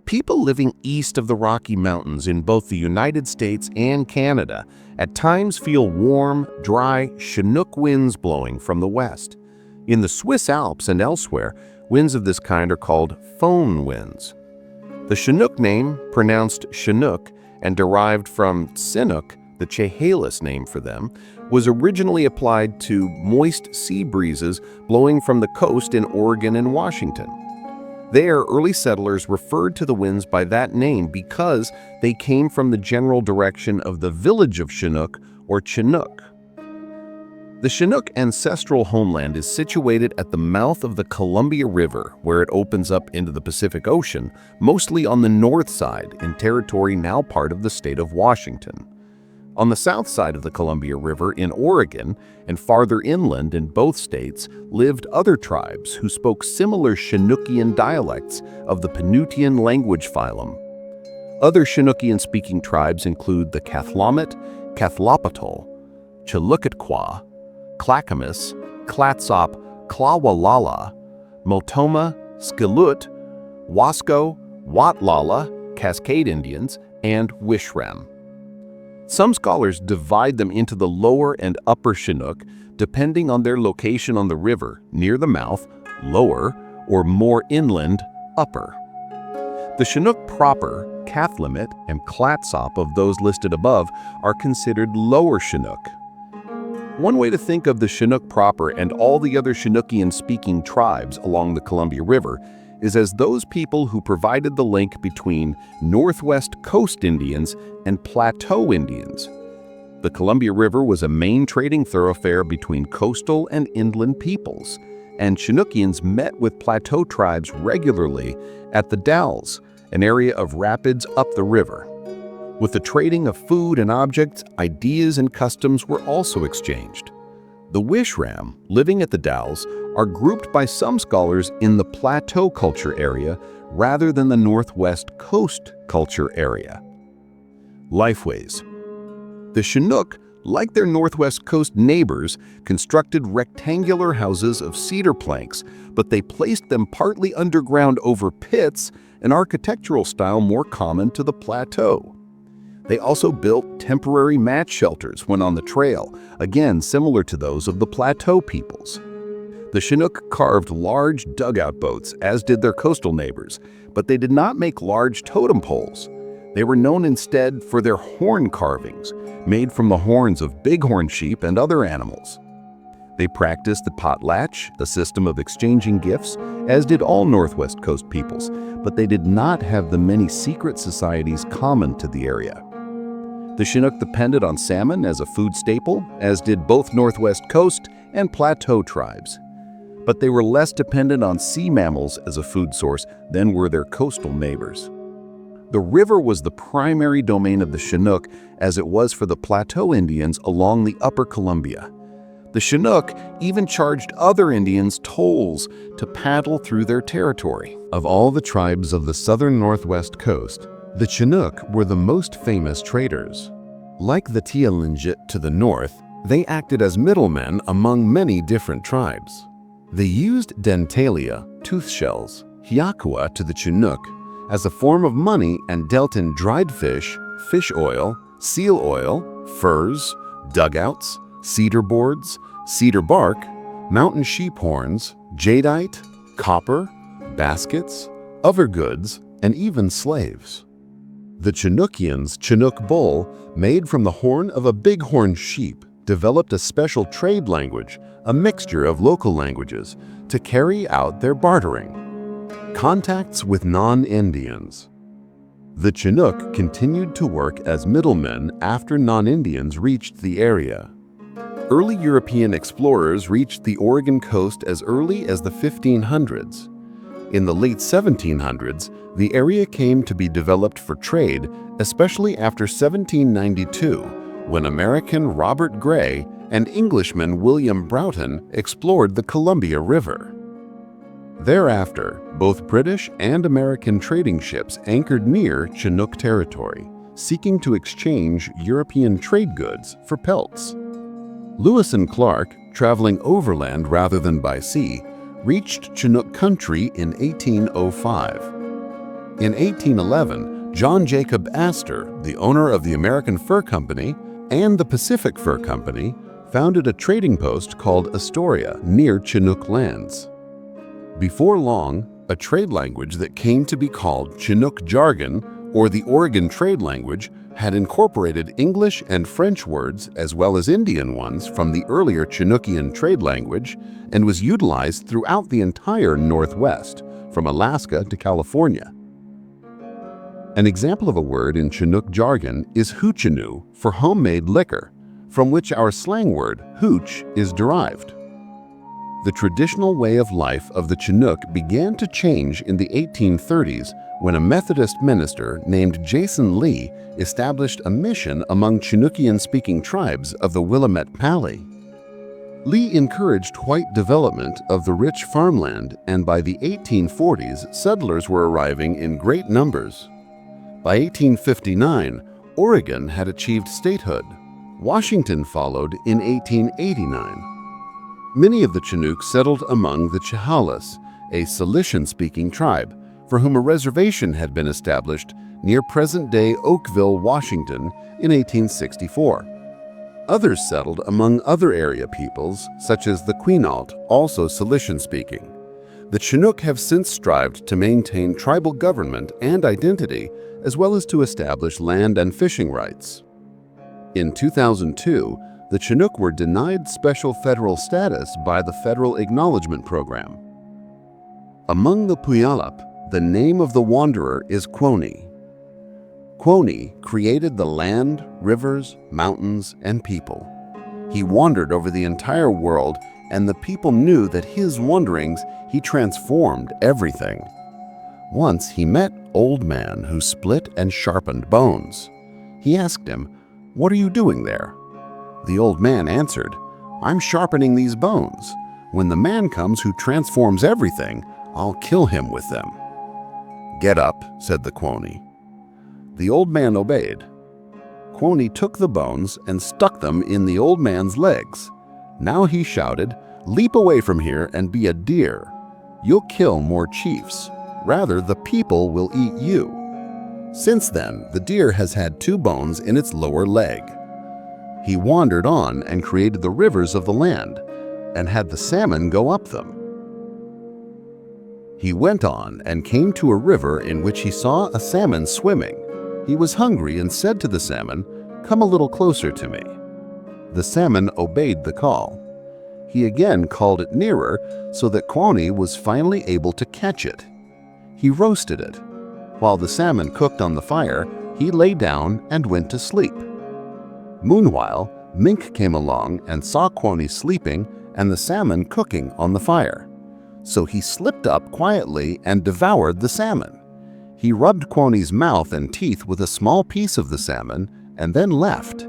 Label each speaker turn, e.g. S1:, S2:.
S1: people living east of the Rocky Mountains in both the United States and Canada at times feel warm, dry Chinook winds blowing from the west. In the Swiss Alps and elsewhere, winds of this kind are called foehn winds. The Chinook name, pronounced shi-NOOK and derived from Tsinuk, the Chehalis name for them, was originally applied to moist sea breezes blowing from the coast in Oregon and Washington. There, early settlers referred to the winds by that name because they came from the general direction of the village of Chinook or Tchinouk. The Chinook ancestral homeland is situated at the mouth of the Columbia River, where it opens up into the Pacific Ocean, mostly on the north side in territory now part of the state of Washington. On the south side of the Columbia River in Oregon and farther inland in both states lived other tribes who spoke similar Chinookian dialects of the Penutian language phylum. Other Chinookian-speaking tribes include the Cathlamet, Cathlopatol, Chilukatqua, Clackamas, Clatsop, Clawalala, Motoma, Skilut, Wasco, Watlala, Cascade Indians, and Wishram. Some scholars divide them into the lower and upper Chinook, depending on their location on the river, near the mouth, lower, or more inland, upper. The Chinook proper, Cathlamet, and Clatsop of those listed above are considered lower Chinook. One way to think of the Chinook proper and all the other Chinookian-speaking tribes along the Columbia River is as those people who provided the link between Northwest Coast Indians and Plateau Indians. The Columbia River was a main trading thoroughfare between coastal and inland peoples, and Chinookians met with Plateau tribes regularly at the Dalles, an area of rapids up the river. With the trading of food and objects, ideas and customs were also exchanged. The Wishram, living at the Dalles, are grouped by some scholars in the Plateau culture area rather than the Northwest Coast culture area. Lifeways. The Chinook, like their Northwest Coast neighbors, constructed rectangular houses of cedar planks, but they placed them partly underground over pits, an architectural style more common to the Plateau. They also built temporary mat shelters when on the trail, again similar to those of the Plateau peoples. The Chinook carved large dugout boats, as did their coastal neighbors, but they did not make large totem poles. They were known instead for their horn carvings, made from the horns of bighorn sheep and other animals. They practiced the potlatch, a system of exchanging gifts, as did all Northwest Coast peoples, but they did not have the many secret societies common to the area. The Chinook depended on salmon as a food staple, as did both Northwest Coast and Plateau tribes. But they were less dependent on sea mammals as a food source than were their coastal neighbors. The river was the primary domain of the Chinook, as it was for the Plateau Indians along the upper Columbia. The Chinook even charged other Indians tolls to paddle through their territory.
S2: Of all the tribes of the southern Northwest Coast, the Chinook were the most famous traders. Like the Tlingit to the north, they acted as middlemen among many different tribes. They used dentalia, tooth shells, hiakua to the Chinook, as a form of money and dealt in dried fish, fish oil, seal oil, furs, dugouts, cedar boards, cedar bark, mountain sheep horns, jadeite, copper, baskets, other goods, and even slaves. The Chinookians' Chinook bull, made from the horn of a bighorn sheep, developed a special trade language, a mixture of local languages, to carry out their bartering. Contacts with non-Indians. The Chinook continued to work as middlemen after non-Indians reached the area. Early European explorers reached the Oregon coast as early as the 1500s. In the late 1700s, the area came to be developed for trade, especially after 1792, when American Robert Gray and Englishman William Broughton explored the Columbia River. Thereafter, both British and American trading ships anchored near Chinook territory, seeking to exchange European trade goods for pelts. Lewis and Clark, traveling overland rather than by sea, reached Chinook country in 1805. In 1811, John Jacob Astor, the owner of the American Fur Company and the Pacific Fur Company, founded a trading post called Astoria near Chinook lands. Before long, a trade language that came to be called Chinook jargon, or the Oregon trade language, had incorporated English and French words as well as Indian ones from the earlier Chinookian trade language and was utilized throughout the entire Northwest, from Alaska to California. An example of a word in Chinook jargon is hoochinoo for homemade liquor, from which our slang word hooch is derived. The traditional way of life of the Chinook began to change in the 1830s when a Methodist minister named Jason Lee established a mission among Chinookian-speaking tribes of the Willamette Valley. Lee encouraged white development of the rich farmland, and by the 1840s, settlers were arriving in great numbers. By 1859, Oregon had achieved statehood. Washington followed in 1889. Many of the Chinook settled among the Chehalis, a Cilician-speaking tribe, for whom a reservation had been established near present-day Oakville, Washington in 1864. Others settled among other area peoples, such as the Quinault, also Cilician-speaking. The Chinook have since strived to maintain tribal government and identity, as well as to establish land and fishing rights. In 2002, the Chinook were denied special federal status by the Federal Acknowledgement Program. Among the Puyallup, the name of the wanderer is Quoney. Quoney created the land, rivers, mountains, and people. He wandered over the entire world, and the people knew that his wanderings he transformed everything. Once he met Old Man who split and sharpened bones. He asked him, "What are you doing there?" The old man answered, "I'm sharpening these bones. When the man comes who transforms everything, I'll kill him with them." "Get up," said the Quoney. The old man obeyed. Quoney took the bones and stuck them in the old man's legs. Now he shouted, "Leap away from here and be a deer. You'll kill more chiefs. Rather, the people will eat you." Since then, the deer has had 2 bones in its lower leg. He wandered on and created the rivers of the land, and had the salmon go up them. He went on and came to a river in which he saw a salmon swimming. He was hungry and said to the salmon, "Come a little closer to me." The salmon obeyed the call. He again called it nearer, so that Quoney was finally able to catch it. He roasted it. While the salmon cooked on the fire, he lay down and went to sleep. Meanwhile, Mink came along and saw Quoney sleeping and the salmon cooking on the fire. So he slipped up quietly and devoured the salmon. He rubbed Quoney's mouth and teeth with a small piece of the salmon and then left.